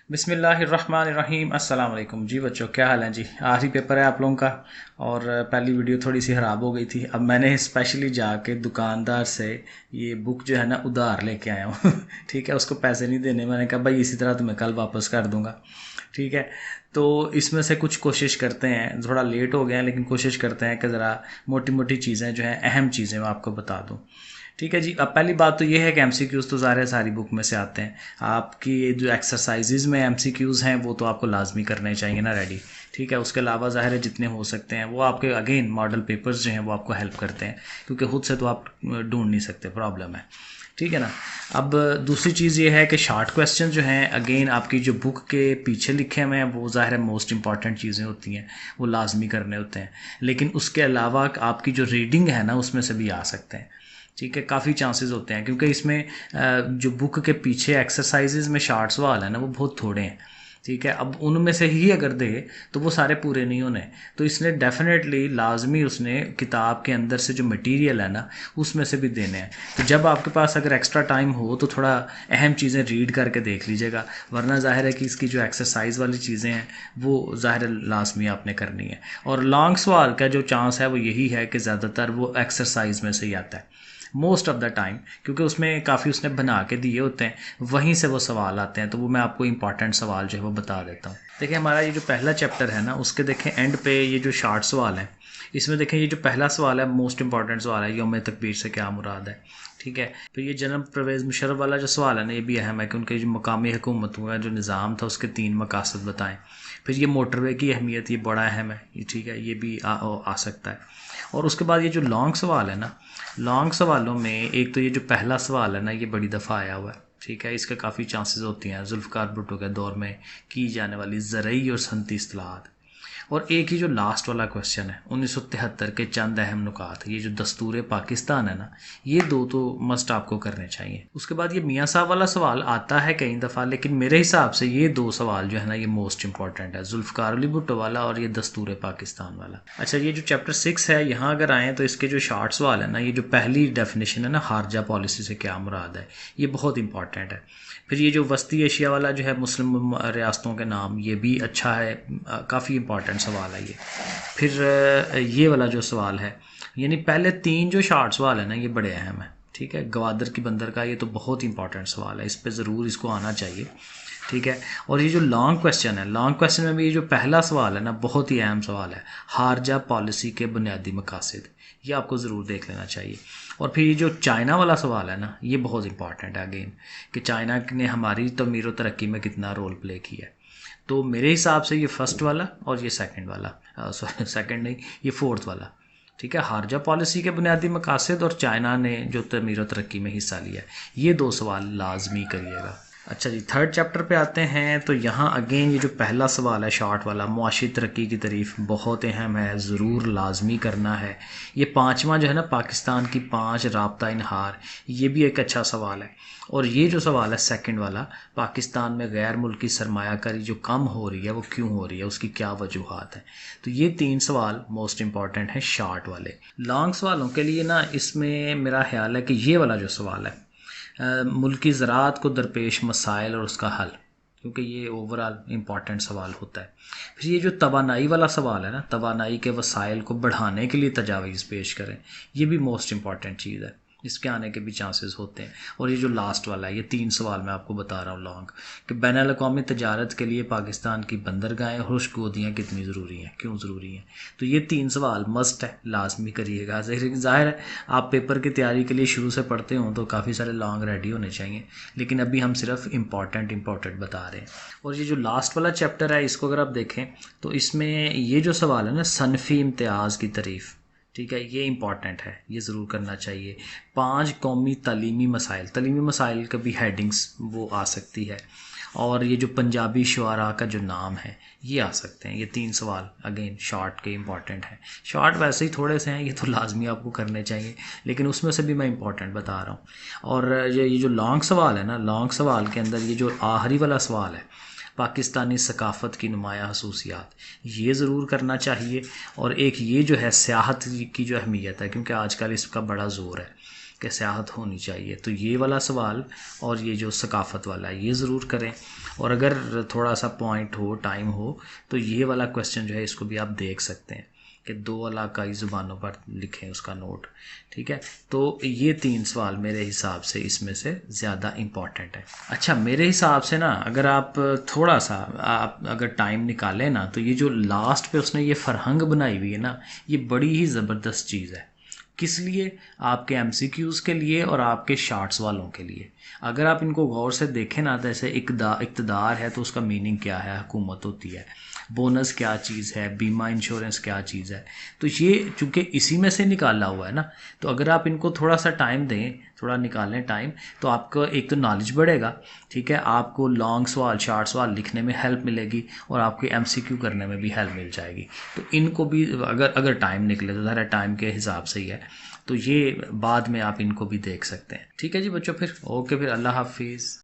बिस्मिल्लाहिर्रहमानिर्रहीम अस्सलाम वालेकुम जी बच्चों, क्या हाल है जी। आखिरी पेपर है आप लोगों का और पहली वीडियो थोड़ी सी ख़राब हो गई थी। अब मैंने स्पेशली जाके दुकानदार से ये बुक जो है ना उधार लेके आया हूँ ठीक है, उसको पैसे नहीं देने। मैंने कहा भाई इसी तरह तो मैं कल वापस कर दूँगा। ठीक है, तो इसमें से कुछ कोशिश करते हैं, थोड़ा लेट हो गया है लेकिन कोशिश करते हैं कि ज़रा मोटी मोटी चीज़ें जो हैं, अहम चीज़ें मैं आपको बता दूँ। ठीक है जी। अब पहली बात तो ये है कि एमसीक्यूज़ तो ज़ाहिर है सारी बुक में से आते हैं। आपकी जो एक्सरसाइजेज में एमसीक्यूज़ हैं वो तो आपको लाजमी करने चाहिए ना रेडी। ठीक है, उसके अलावा ज़ाहिर है जितने हो सकते हैं वो आपके अगेन मॉडल पेपर्स जो हैं वो आपको हेल्प करते हैं, क्योंकि खुद से तो आप ढूंढ नहीं सकते, प्रॉब्लम है। ठीक है ना। अब दूसरी चीज़ ये है कि शॉर्ट क्वेश्चन जो हैं अगेन आपकी जो बुक के पीछे लिखे हुए हैं वो ज़ाहिर है मोस्ट इंपॉर्टेंट चीज़ें होती हैं, वो लाजमी करने होते हैं। लेकिन उसके अलावा आपकी जो रीडिंग है ना उसमें से भी आ सकते हैं। ठीक है, काफ़ी चांसेस होते हैं क्योंकि इसमें जो बुक के पीछे एक्सरसाइजेज में शार्ट सवाल है ना वो बहुत थोड़े हैं। ठीक है, अब उनमें से ही अगर दे तो वो सारे पूरे नहीं होने। तो इसने डेफिनेटली लाजमी उसने किताब के अंदर से जो मटेरियल है ना उसमें से भी देने हैं। तो जब आपके पास अगर एक्स्ट्रा टाइम हो तो थोड़ा अहम चीज़ें रीड करके देख लीजिएगा, वरना ज़ाहिर है कि इसकी जो एक्सरसाइज वाली चीज़ें हैं वो ज़ाहिर है लाजमी आपने करनी है। और लॉन्ग सवाल का जो चांस है वो यही है कि ज़्यादातर वो एक्सरसाइज में से ही आता है मोस्ट ऑफ द टाइम, क्योंकि उसमें काफ़ी उसने बना के दिए होते हैं, वहीं से वो सवाल आते हैं। तो वो मैं आपको इंपॉर्टेंट सवाल जो है वो बता देता हूँ। देखिए हमारा ये जो पहला चैप्टर है ना उसके देखें एंड पे ये जो शार्ट सवाल है, इसमें देखें ये जो पहला सवाल है मोस्ट इंपॉर्टेंट सवाल है, यौम तकबीर से क्या मुराद है। ठीक है, फिर ये जनाब परवेज़ मुशर्रफ वाला जो सवाल है ना ये भी अहम है कि उनके जो मकामी हुकूमत हुआ जो निज़ाम था उसके 3 मकासद बताएं। फिर ये मोटरवे की अहमियत, ये बड़ा अहम है, ये ठीक है, ये भी आ सकता है। और उसके बाद ये जो लॉन्ग सवाल है ना, लॉन्ग सवालों में एक तो ये जो पहला सवाल है ना ये बड़ी दफ़ा आया हुआ है। ठीक है, इसके काफ़ी चांसेस होती हैं जुल्फ़िकार भुट्टो के दौर में की जाने वाली ज़रई और सनती इस्तिलाहात। और एक ही जो लास्ट वाला क्वेश्चन है 1973 के चंद अहम नुकात, ये जो दस्तूर पाकिस्तान है ना, ये दो तो मस्ट आपको करने चाहिए। उसके बाद ये मियाँ साहब वाला सवाल आता है कई दफ़ा, लेकिन मेरे हिसाब से ये 2 सवाल जो है ना ये मोस्ट इंपॉर्टेंट है, जुल्फ़िकार अली भुट्टो वाला और ये दस्तूर पाकिस्तान वाला। अच्छा, ये जो चैप्टर 6 है यहाँ अगर आएँ तो इसके जो शार्ट सवाल है ना, ये जो पहली डेफिनेशन है ना खारजा पॉलिसी से क्या मुराद है, ये बहुत इंपॉर्टेंट है। फिर ये जो वस्ती एशिया वाला जो है मुस्लिम रियासतों के नाम, ये भी अच्छा है, काफ़ी इंपॉर्टेंट सवाल है ये। फिर ये वाला जो सवाल है, यानी पहले 3 जो शार्ट सवाल है ना ये बड़े अहम है। ठीक है, गवादर की बंदर का ये तो बहुत इंपॉर्टेंट सवाल है, इस पर ज़रूर इसको आना चाहिए। ठीक है, और ये जो लॉन्ग क्वेश्चन है, लॉन्ग क्वेश्चन में भी ये जो पहला सवाल है ना बहुत ही अहम सवाल है, खारजा पॉलिसी के बुनियादी मकासद, ये आपको ज़रूर देख लेना चाहिए। और फिर ये जो चाइना वाला सवाल है ना ये बहुत इंपॉर्टेंट है अगेन, कि चाइना ने हमारी तमीर व तरक्की में कितना रोल प्ले किया है। तो मेरे हिसाब से ये फर्स्ट वाला और ये सेकंड वाला, सॉरी सेकंड नहीं, ये फोर्थ वाला। ठीक है, खारजा पॉलिसी के बुनियादी मकासद और चाइना ने जो तमीर व तरक्की में हिस्सा लिया है, ये 2 सवाल लाजमी करिएगा। अच्छा जी, थर्ड चैप्टर पे आते हैं तो यहाँ अगेन ये जो पहला सवाल है शॉर्ट वाला, मुआशी तरक्की की तारीफ, बहुत अहम है, ज़रूर लाजमी करना है। ये 5वां जो है ना पाकिस्तान की 5 राब्ता इनहार, ये भी एक अच्छा सवाल है। और ये जो सवाल है सेकंड वाला, पाकिस्तान में गैर मुल्की सरमायाकारी जो कम हो रही है वो क्यों हो रही है, उसकी क्या वजूहात है। तो ये 3 सवाल मोस्ट इंपॉर्टेंट हैं शॉर्ट वाले। लॉन्ग सवालों के लिए ना इसमें मेरा ख्याल है कि ये वाला जो सवाल है, मुल्की ज़राअत को दरपेश मसाइल और उसका हल, क्योंकि ये ओवरऑल इम्पॉर्टेंट सवाल होता है। फिर ये जो तवानाई वाला सवाल है ना, तवानाई के वसाइल को बढ़ाने के लिए तजावीज़ पेश करें, ये भी मोस्ट इम्पॉर्टेंट चीज़ है, इसके आने के भी चांसेस होते हैं। और ये जो लास्ट वाला है, ये 3 सवाल मैं आपको बता रहा हूँ लॉन्ग, कि बैनुल अक़वामी तजारत के लिए पाकिस्तान की बंदरगाहें और खुश्क गोदियाँ कितनी ज़रूरी हैं, क्यों ज़रूरी हैं। तो ये 3 सवाल मस्ट है, लाजमी करिएगा। ज़ाहिर है आप पेपर की तैयारी के लिए शुरू से पढ़ते हों तो काफ़ी सारे लॉन्ग रेडी होने चाहिए, लेकिन अभी हम सिर्फ इम्पॉर्टेंट बता रहे हैं। और ये जो लास्ट वाला चैप्टर है इसको अगर आप देखें तो इसमें ये जो सवाल है ना, सनफ़ी इम्तियाज़ की तारीफ़, ठीक है, ये इंपॉर्टेंट है, ये ज़रूर करना चाहिए। 5 कौमी तालीमी मसाइल का भी हेडिंग्स वो आ सकती है। और ये जो पंजाबी शुआरा का जो नाम है ये आ सकते हैं। ये 3 सवाल अगेन शॉर्ट के इंपॉर्टेंट हैं। शॉर्ट वैसे ही थोड़े से हैं, ये तो लाजमी आपको करने चाहिए, लेकिन उसमें से भी मैं इंपॉर्टेंट बता रहा हूँ। और ये जो लॉन्ग सवाल है ना, लॉन्ग सवाल के अंदर ये जो आखिरी वाला सवाल है, पाकिस्तानी सकाफ़त की नुमाया खसूसियात, ये ज़रूर करना चाहिए। और एक ये जो है सियाहत की जो अहमियत है, क्योंकि आजकल इसका बड़ा ज़ोर है, कि सियाहत होनी चाहिए, तो ये वाला सवाल और ये जो सकाफ़त वाला है ये ज़रूर करें। और अगर थोड़ा सा पॉइंट हो, टाइम हो, तो ये वाला क्वेश्चन जो है इसको भी आप देख सकते हैं कि 2 इलाकाई ज़ुबानों पर लिखें उसका नोट। ठीक है, तो ये 3 सवाल मेरे हिसाब से इसमें से ज़्यादा इम्पॉर्टेंट है। अच्छा, मेरे हिसाब से ना अगर आप थोड़ा सा आप अगर टाइम निकालें ना, तो ये जो लास्ट पे उसने ये फरहंग बनाई हुई है ना, ये बड़ी ही ज़बरदस्त चीज़ है। किस लिए? आपके एमसीक्यूज़ के लिए और आपके शार्ट्स वालों के लिए। अगर आप इनको गौर से देखें ना, जैसे इक़्तिदार है तो उसका मीनिंग क्या है, हुकूमत होती है। बोनस क्या चीज़ है, बीमा इंश्योरेंस क्या चीज़ है, तो ये चूँकि इसी में से निकाला हुआ है ना, तो अगर आप इनको थोड़ा सा टाइम दें, थोड़ा निकालें टाइम, तो आपका एक तो नॉलेज बढ़ेगा। ठीक है, आपको लॉन्ग सवाल, शार्ट सवाल लिखने में हेल्प मिलेगी और आपके एमसीक्यू करने में भी हेल्प मिल जाएगी। तो इनको भी अगर टाइम निकले तो ज़रा टाइम के हिसाब से ही है, तो ये बाद में आप इनको भी देख सकते हैं। ठीक है जी बच्चों, फिर ओके, फिर अल्लाह हाफिज़।